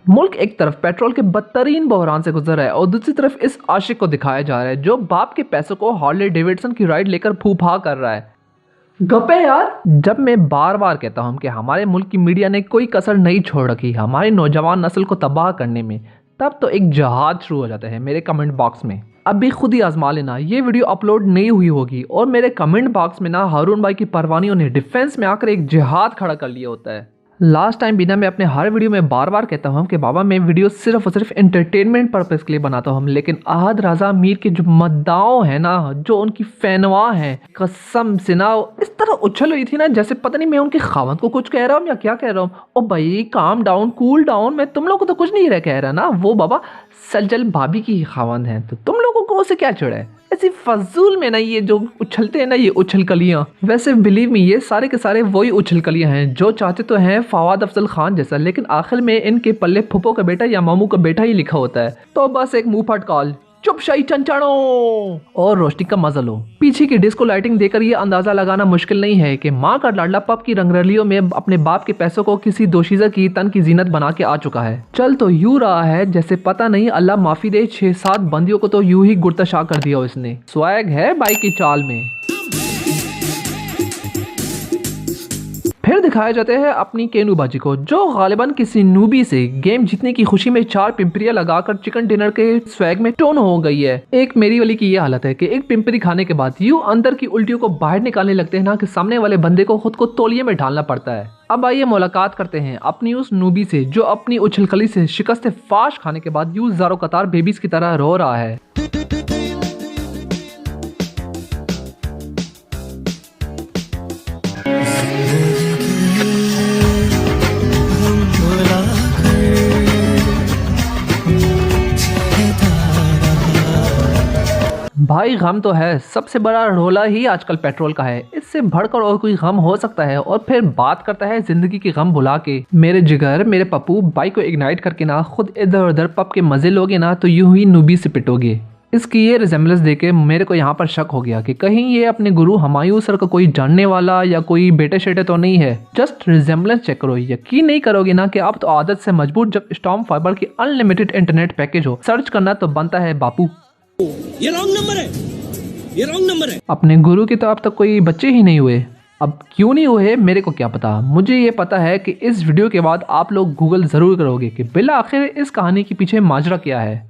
मुल्क एक तरफ पेट्रोल के बदतरीन बहरान से गुजर रहा है और दूसरी तरफ इस आशिक को दिखाया जा रहा है जो बाप के पैसों को हार्ले डेविडसन की राइड लेकर फूफा कर रहा है। गप्पे यार, जब मैं बार बार कहता हूँ कि हमारे मुल्क की मीडिया ने कोई कसर नहीं छोड़ रखी हमारी नौजवान नस्ल को तबाह करने में, तब तो एक जहाज शुरू हो जाता है मेरे कमेंट बॉक्स में। अब भी खुद ही आजमा लेना, ये वीडियो अपलोड नहीं हुई होगी और मेरे कमेंट बॉक्स में ना हारून भाई की परवानियों ने डिफेंस में आकर एक जहाज खड़ा कर लिया होता है। लास्ट टाइम बिना मैं अपने हर वीडियो में बार बार कहता हूँ कि बाबा मैं वीडियो सिर्फ और सिर्फ एंटरटेनमेंट पर्पस के लिए बनाता हूँ, लेकिन अहद रजा मीर के जो मद्दाओं हैं ना, जो उनकी फैनवा हैं, कसम से ना इस तरह उछल हुई थी ना जैसे पता नहीं मैं उनके खावंद को कुछ कह रहा हूँ या क्या कह रहा हूँ। ओ भाई काम डाउन, कूल डाउन, मैं तुम लोगों को तो कुछ नहीं कह रहा ना, वो बाबा सलजल भाभी की खावंद हैं, तो तुम लोगों को उससे क्या चिढ़ा है। ऐसी फजूल में ना ये जो उछलते हैं ना ये उछलकलियाँ, वैसे बिलीव मी ये सारे के सारे वही उछलकलियाँ हैं जो चाहते तो हैं फवाद अफजल खान जैसा, लेकिन आखिर में इनके पल्ले फुप्पो का बेटा या मामू का बेटा ही लिखा होता है। तो बस एक मुंह फट कॉल, चुप शाही चंचाणो और रोशनी का मजा लो। पीछे की डिस्को लाइटिंग देकर ये अंदाजा लगाना मुश्किल नहीं है कि माँ का लाडला पप की रंगरलियों में अपने बाप के पैसों को किसी दोशीजा की तन की जीनत बना के आ चुका है। चल तो यूं रहा है जैसे पता नहीं अल्लाह माफी दे 6-7 बंदियों को तो यूं ही गुर्दशा कर दिया इसने। स्वैग है बाइक की चाल में। फिर दिखाया जाते हैं अपनी केनू बाजी को जो गालिबन किसी नूबी से गेम जीतने की खुशी में 4 पिंपरियां लगाकर चिकन डिनर के स्वैग में टोन हो गई है। एक मेरी वाली की ये हालत है कि एक पिंपरी खाने के बाद यूं अंदर की उल्टियों को बाहर निकालने लगते हैं ना कि सामने वाले बंदे को खुद को तौलिए में ढालना पड़ता है। अब आइए मुलाकात करते हैं अपनी उस नूबी से जो अपनी उछलकली से शिकस्त फाश खाने के बाद यूं ज़ारो कतार बेबीज की तरह रो रहा है। भाई गम तो है, सबसे बड़ा रोला ही आजकल पेट्रोल का है, इससे बढ़कर और कोई गम हो सकता है। और फिर बात करता है जिंदगी की गम भुला के। मेरे जिगर मेरे पप्पू, बाइक को इग्नाइट करके ना खुद इधर उधर पप के मजे लोगे ना तो यूं ही नूबी से पिटोगे। इसकी ये रिजेम्बलेंस देके मेरे को यहाँ पर शक हो गया कि कहीं ये अपने गुरु हुमायूं सर का कोई जानने वाला या कोई बेटे शेटे तो नहीं है। जस्ट रिजेम्बलेंस चेक करो, यकीन नहीं करोगे ना कि आप तो आदत से मजबूर जब स्टॉर्म फाइबर की अनलिमिटेड इंटरनेट पैकेज हो, सर्च करना तो बनता है बापू। ये रॉन्ग नंबर है, ये रॉन्ग नंबर है। अपने गुरु के तो अब तक कोई बच्चे ही नहीं हुए। अब क्यों नहीं हुए मेरे को क्या पता, मुझे ये पता है कि इस वीडियो के बाद आप लोग गूगल जरूर करोगे कि बिला आखिर इस कहानी के पीछे माजरा क्या है।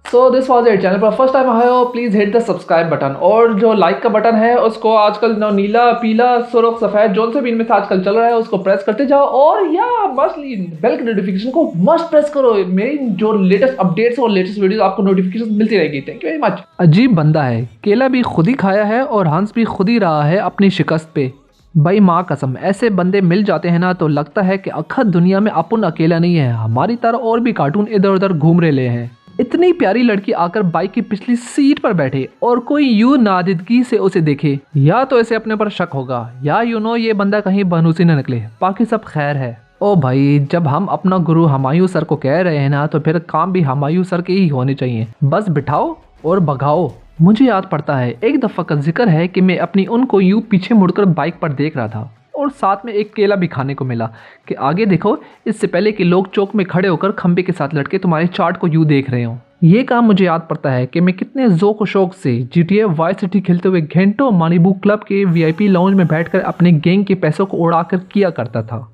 So this was it. Channel पर फर्स्ट टाइम आए हो please hit the subscribe button, और जो लाइक का बटन है उसको आजकल नीला पीला सुर्ख सफेद जोन से भी इनमें से आजकल चल रहा है उसको प्रेस करते जाओ, और या मस्टली बेल की नोटिफिकेशन को मस्ट प्रेस करो। मेरी जो लेटेस्ट अपडेट्स और लेटेस्ट वीडियोस आपको नोटिफिकेशन मिलती रहेगी। Thank you very much. अजीब बंदा है, केला भी खुद ही खाया है और हंस भी खुद ही रहा है अपनी शिकस्त पे। भाई माँ कसम, ऐसे बंदे मिल जाते हैं ना तो लगता है कि अखद दुनिया में अपन अकेला नहीं है, हमारी तरह और भी कार्टून इधर उधर घूम रहे हैं। इतनी प्यारी लड़की आकर बाइक की पिछली सीट पर बैठे और कोई यूं नादिदगी से उसे देखे, या तो इसे अपने पर शक होगा या ये बंदा कहीं बनूसी न निकले, बाकी सब खैर है। ओ भाई, जब हम अपना गुरु हुमायूं सर को कह रहे हैं ना तो फिर काम भी हुमायूं सर के ही होने चाहिए, बस बिठाओ और भगाओ। मुझे याद पड़ता है एक दफा का जिक्र है कि मैं अपनी उनको यूं पीछे मुड़कर बाइक पर देख रहा था और साथ में एक केला भी खाने को मिला कि आगे देखो, इससे पहले कि लोग चौक में खड़े होकर खंबे के साथ लटके तुम्हारे चार्ट को यूं देख रहे हो। ये काम मुझे याद पड़ता है कि मैं कितने ज़ोक और शौक से GTA वाइस सिटी खेलते हुए घंटों मालिबू क्लब के VIP लाउंज में बैठकर अपने गैंग के पैसों को उड़ाकर किया करता था।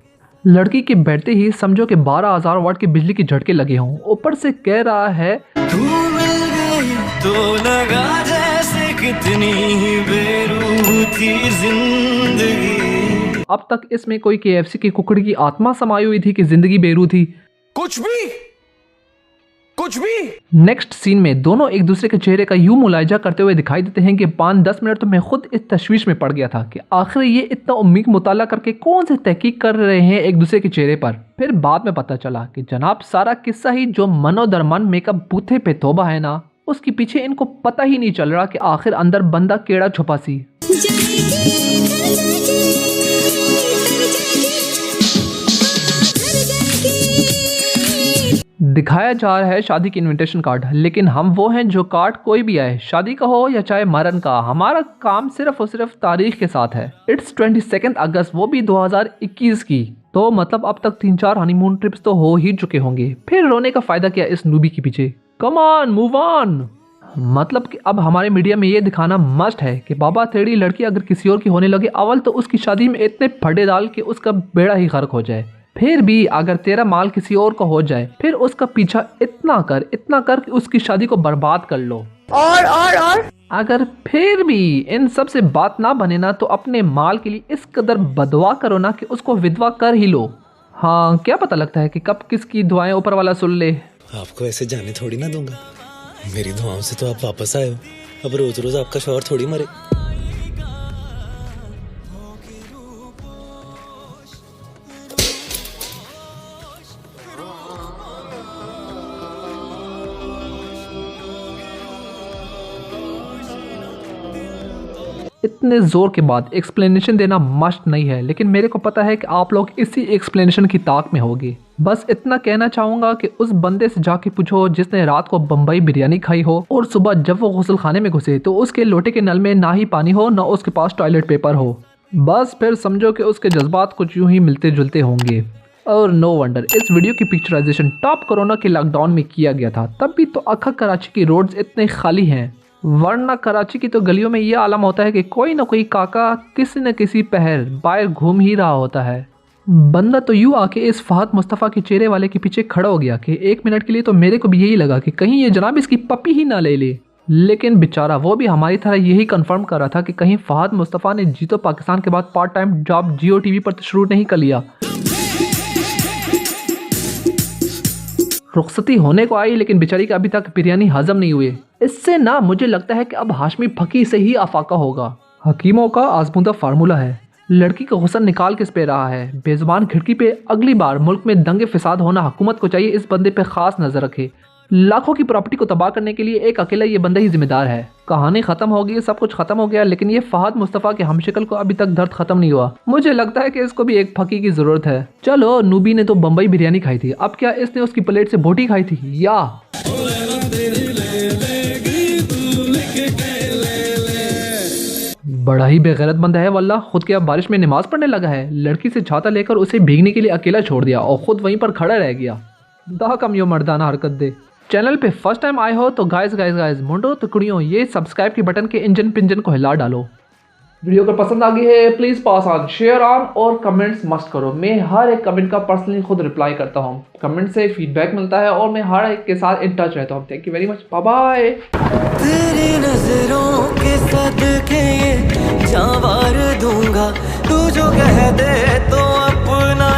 लड़की के बैठते ही समझो कि 12,000 वाट की बिजली के झटके लगे हों, ऊपर से कह रहा है तू मिल गई तो लगा जैसे कितनी ही बेरूह थी जिंदगी। अब तक इसमें कोई KFC की कुकड़ी की आत्मा समाई हुई थी कि जिंदगी बेरू थी। कुछ भी नेक्स्ट सीन में दोनों एक दूसरे के चेहरे का यूं मुलायजा करते हुए दिखाई देते हैं कि 5-10 मिनट तो मैं खुद इस तशवीश में पड़ गया था कि आखिर ये इतना उम्मीद मुताला करके कौन से तहकीक कर रहे हैं एक दूसरे के चेहरे पर। फिर बाद में पता चला कि जनाब सारा किस्सा ही जो मनो दरमन मेकअप बूथे पे तोबा है ना, उसके पीछे इनको पता ही नहीं चल रहा कि आखिर अंदर बंदा केड़ा छुपा सी। दिखाया जा रहा है शादी की इनविटेशन कार्ड, लेकिन हम वो हैं जो कार्ड कोई भी आए, शादी का हो या चाहे मरन का, हमारा काम सिर्फ और सिर्फ तारीख के साथ है। इट्स 22 अगस्त, वो भी 2021 की। तो मतलब अब तक 3-4 हनीमून ट्रिप्स तो हो ही चुके होंगे, फिर रोने का फायदा क्या इस नूबी के पीछे। Come on move on. मतलब कि अब हमारे मीडिया में ये दिखाना मस्ट है कि बाबा तेरी लड़की अगर किसी और की होने लगे, अव्वल तो उसकी शादी में इतने फटे डाल के उसका बेड़ा ही गर्क हो जाए, फिर भी अगर तेरा माल किसी और का हो जाए फिर उसका पीछा इतना कर कि उसकी शादी को बर्बाद कर लो। और अगर फिर भी इन सब से बात ना बने ना तो अपने माल के लिए इस कदर बदवा करो ना कि उसको विधवा कर ही लो। हाँ, क्या पता लगता है कि कब किसकी दुआएं ऊपर वाला सुन ले। आपको ऐसे जाने थोड़ी ना दूंगा, मेरी दुआओं से तो आप वापस आए हो, अब रोज रोज आपका शौहर थोड़ी मरे। इतने जोर के बाद एक्सप्लेनेशन देना मस्ट नहीं है, लेकिन मेरे को पता है कि आप लोग इसी एक्सप्लेनेशन की ताक में होगी। बस इतना कहना चाहूंगा कि उस बंदे से जाके पूछो जिसने रात को बम्बई बिरयानी खाई हो और सुबह जब वो गुस्ल खाने में घुसे तो उसके लोटे के नल में ना ही पानी हो ना उसके पास टॉयलेट पेपर हो। बस फिर समझो कि उसके जज्बात कुछ यूं ही मिलते जुलते होंगे। और नो वंडर इस वीडियो की पिक्चराइजेशन टॉप कोरोना के लॉकडाउन में किया गया था, तब भी तो अक्खा कराची की रोड्स इतने खाली हैं, वरना कराची की तो गलियों में यह आलम होता है कि कोई ना कोई काका किसी न किसी पहर बाहर घूम ही रहा होता है। बंदा तो यूं आके इस फहद मुस्तफ़ा के चेहरे वाले के पीछे खड़ा हो गया कि 1 मिनट के लिए तो मेरे को भी यही लगा कि कहीं ये जनाब इसकी पप्पी ही ना ले ले, लेकिन बेचारा वो भी हमारी तरह यही कंफर्म कर रहा था कि कहीं फहद मुस्तफ़ा ने जीतो पाकिस्तान के बाद पार्ट टाइम जॉब जियो टीवी पर तो शुरू नहीं कर लिया। रुखसती होने को आई लेकिन बेचारी का अभी तक बिरयानी हजम नहीं हुई। इससे ना मुझे लगता है कि अब हाशमी फकी से ही आफाका होगा। हकीमों का आजमूदा फार्मूला है, लड़की का हुस्न निकाल किस पे रहा है, बेजुबान खिड़की पे। अगली बार मुल्क में दंगे फिसाद होना हुकूमत को चाहिए इस बंदे पे खास नजर रखे। लाखों की प्रॉपर्टी को तबाह करने के लिए एक अकेला ये बंदा ही जिम्मेदार है। कहानी खत्म हो गई, सब कुछ खत्म हो गया, लेकिन ये फहद मुस्तफ़ा के हमशक्ल को अभी तक दर्द खत्म नहीं हुआ। मुझे लगता है कि इसको भी एक फकी की जरूरत है। चलो, नूबी ने तो बम्बई बिरयानी खाई थी, अब क्या इसने उसकी प्लेट से बोटी खाई थी या? बड़ा ही बेगैरत बंदा है वल्ला, खुद के अब बारिश में नमाज पढ़ने लगा है। लड़की से छाता लेकर उसे भीगने के लिए अकेला छोड़ दिया और खुद वहीं पर खड़ा रह गया। दा कम यो मर्दाना हरकत दे। चैनल पे फर्स्ट टाइम आए हो तो गाइस मुंडो तुकड़ियों ये सब्सक्राइब के बटन के इंजन पिंजन को हिला डालो। वीडियो अगर पसंद आ गई है please pass on, share on और कमेंट्स मस्ट करो। मैं हर एक कमेंट का पर्सनली खुद रिप्लाई करता हूँ। कमेंट से फीडबैक मिलता है और मैं हर एक के साथ इन टच रहता हूँ। Thank you very much, bye bye. तेरी नजरों के सदके ये जावार दूंगा, तू जो कह दे तो अपना